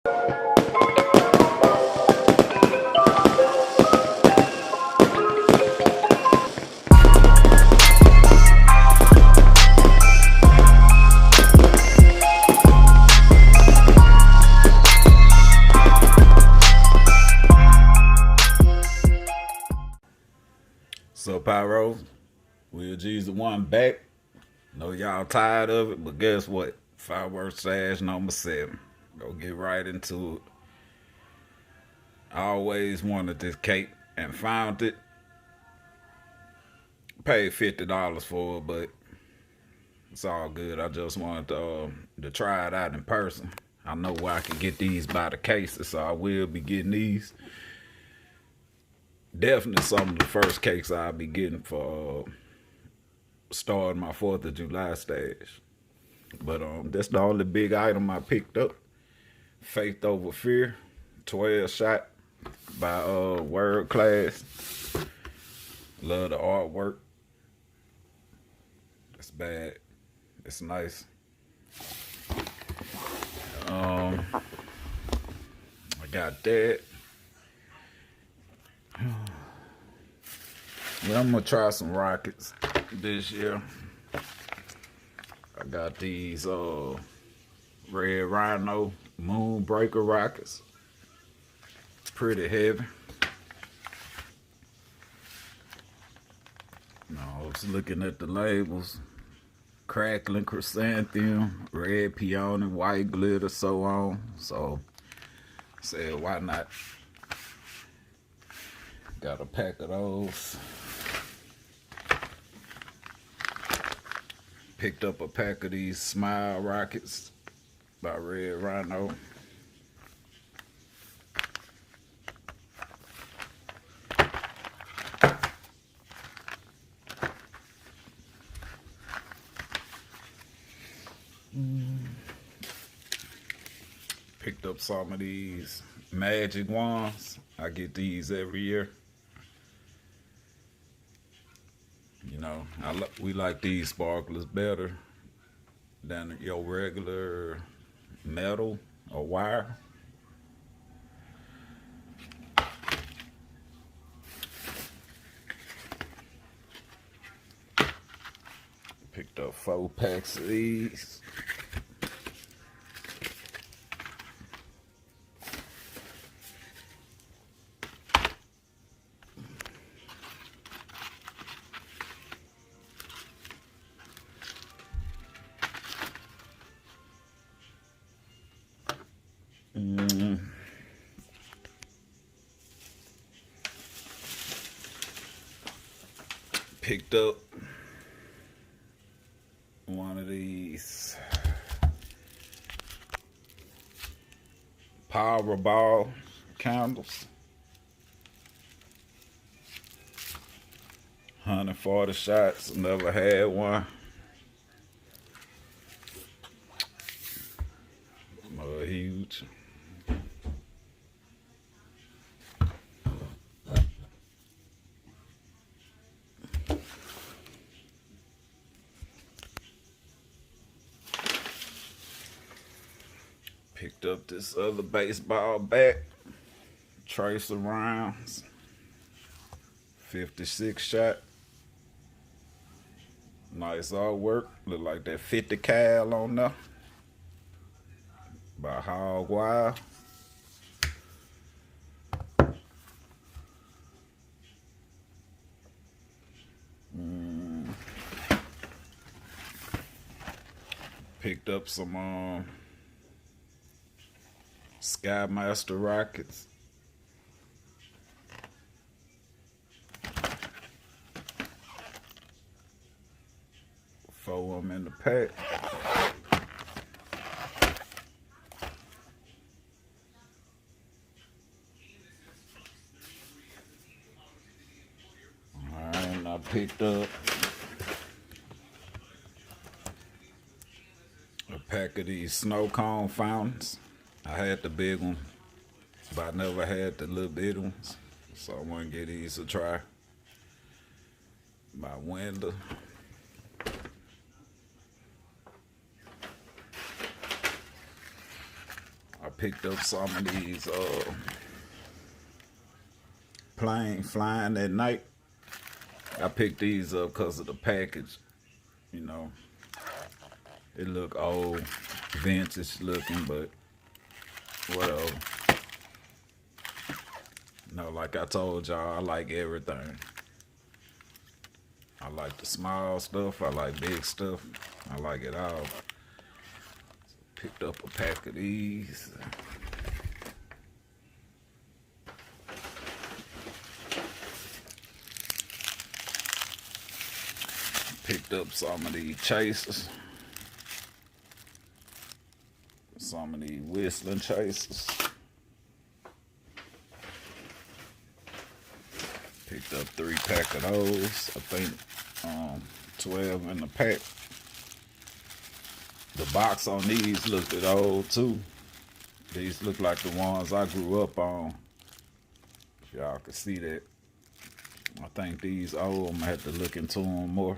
So Pyro, Will G's the one back. Know y'all tired of it, but guess what? Firework Stash #7. Go get right into it. I always wanted this cake and found it. Paid $50 for it, but it's all good. I just wanted to try it out in person. I know where I can get these by the cases, so I will be getting these. Definitely some of the first cakes I'll be getting for starting my 4th of July stash. But that's the only big item I picked up. Faith Over Fear, 12 shot by World Class. Love the artwork. It's bad. It's nice. I got that. Yeah, I'm gonna try some rockets this year. I got these Red Rhino Moonbreaker rockets. Pretty heavy. I was looking at the labels. Crackling chrysanthemum, red peony, white glitter, so on. So I said, why not? Got a pack of those. Picked up a pack of these Smile Rockets by Red Rhino. Picked up some of these magic wands. I get these every year. You know, we like these sparklers better than your regular metal or wire. Picked up 4 packs of these. Picked up one of these Powerball candles. 140 shots. Never had one. Huge. Picked up this other baseball bat, tracer rounds, 56 shot. Nice artwork. Look like that 50 cal on there by Hog Wild. Picked up some Skymaster rockets. Four of them in the pack. Alright, I picked up a pack of these snow cone fountains. I had the big one, but I never had the little bitty ones, so I want to get these a try. My window. picked up some of these plane flying at night. I picked these up because of the package. You know, it look old, vintage looking, but whatever. No, like I told y'all, I like everything. I like the small stuff. I like big stuff. I like it all. Picked up a pack of these. Picked up some of these chasers. Some of these whistling chasers. Picked up 3 pack of those. I think 12 in the pack. The box on these looked old too. These look like the ones I grew up on. If y'all can see that. I think these old. I'm gonna have to look into them more.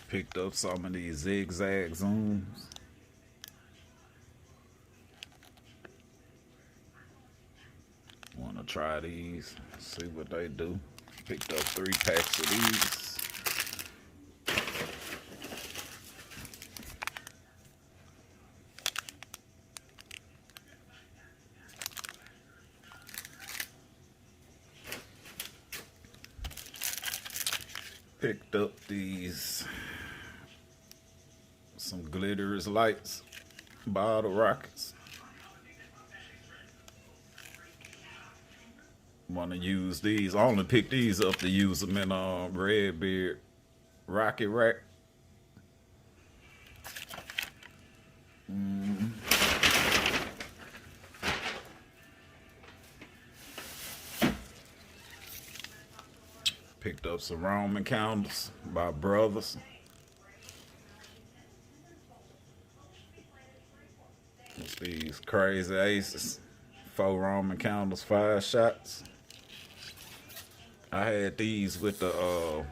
Picked up some of these zigzag zooms. Want to try these, see what they do. Picked up 3 packs of these. Picked up these, some glitters lights, bottle rockets. Want to use these. I only picked these up to use them in Redbeard Rocket Rack. Picked up some Roman candles by Brothers. What's these? Crazy Aces. 4 Roman candles, 5 shots. I had these with the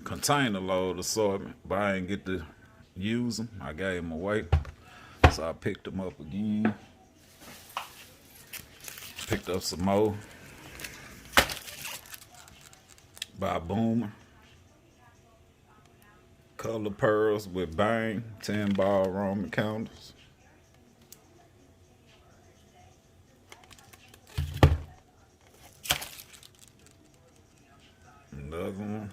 container load assortment, but I didn't get to use them. I gave them away, so I picked them up again. Picked up some more by Boomer. Color pearls with Bang, 10 ball Roman candles. Another one.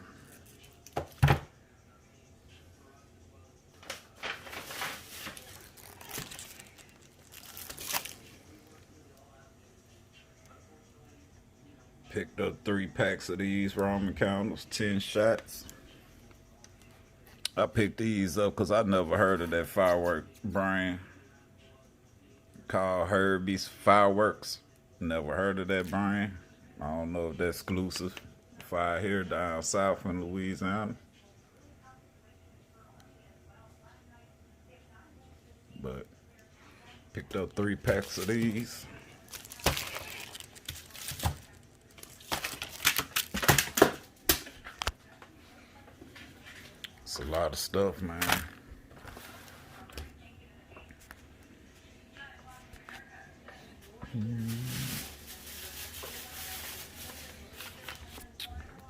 Picked up 3 packs of these Roman candles, 10 shots. I picked these up because I never heard of that Firework brand called Herbie's Fireworks. Never heard of that brand. I don't know if that's exclusive. Fire here down south in Louisiana. But picked up 3 packs of these. It's a lot of stuff, man.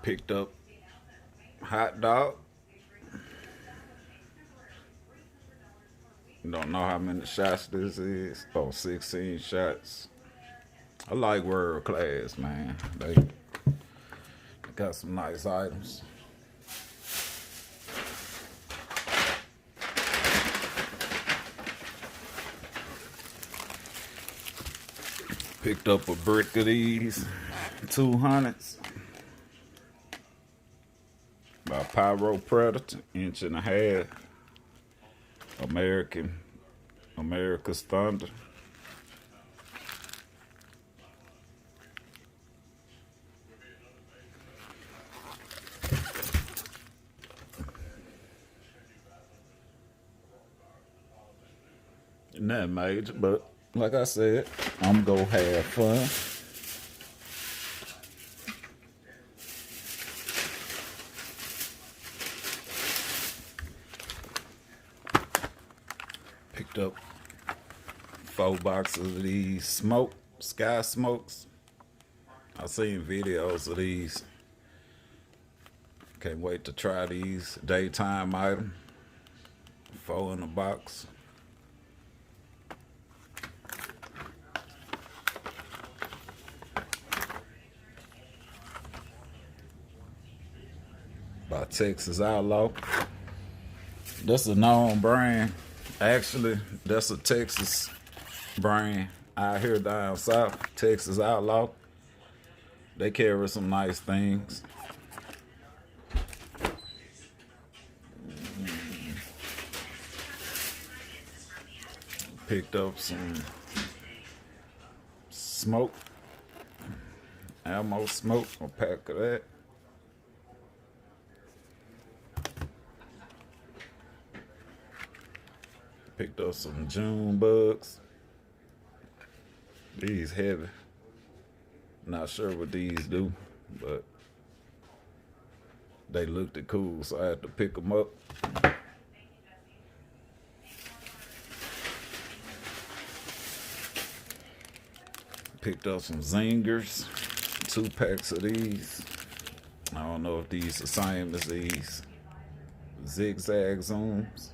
Picked up hot dog. Don't know how many shots this is. Oh, 16 shots. I like World Class, man. They got some nice items. Picked up a brick of these 200s by Pyro Predator, 1.5 inch. America's Thunder. Not major, but like I said, I'm gonna have fun. Picked up 4 boxes of these sky smokes. I've seen videos of these. Can't wait to try these. Daytime item. 4 in a box. By Texas Outlaw. That's a known brand. Actually, that's a Texas brand out here down south. Texas Outlaw. They carry some nice things. Picked up some smoke. Ammo smoke. A pack of that. Picked up some June bugs. These heavy. Not sure what these do, but they looked cool, so I had to pick them up. Picked up some zingers. 2 packs of these. I don't know if these are the same as these. Zigzag zooms.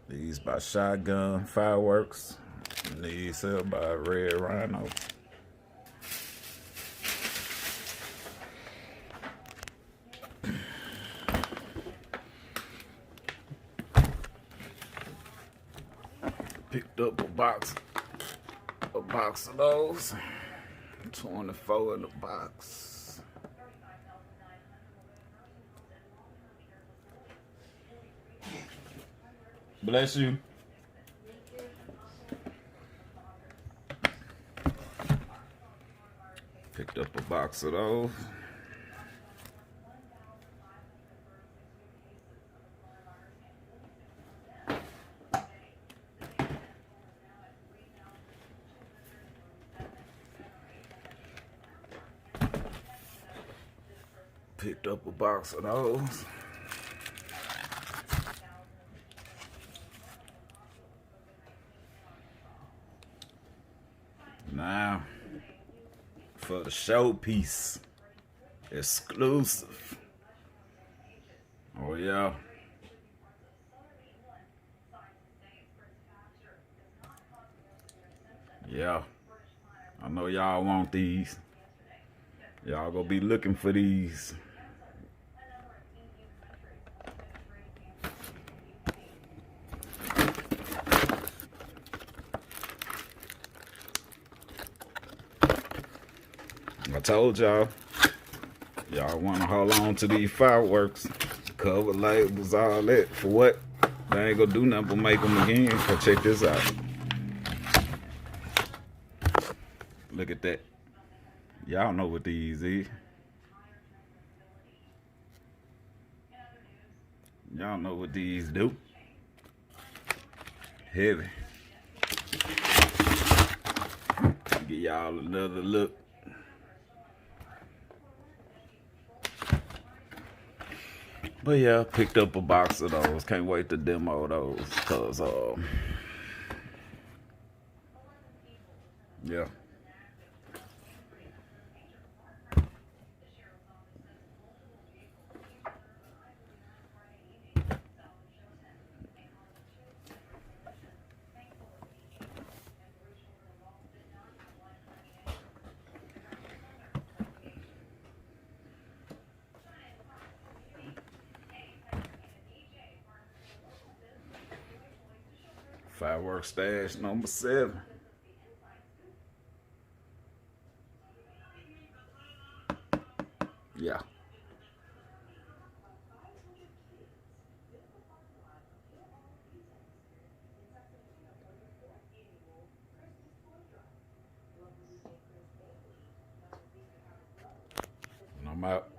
These by Shotgun Fireworks. And these sell by Red Rhino. Picked up a box of those. 24 in the box. Bless you. Picked up a box of those. Picked up a box of those. Now, for the Showpiece exclusive. Oh yeah. Yeah. I know y'all want these. Y'all gonna be looking for these. I told y'all want to hold on to these fireworks, cover labels, all that. For what? They ain't gonna do nothing but make them again. So check this out. Look at that. Y'all know what these is. Y'all know what these do. Heavy. Give y'all another look. But yeah, picked up a box of those. Can't wait to demo those, cause yeah. Firework Stash number 7. Yeah. And I'm out.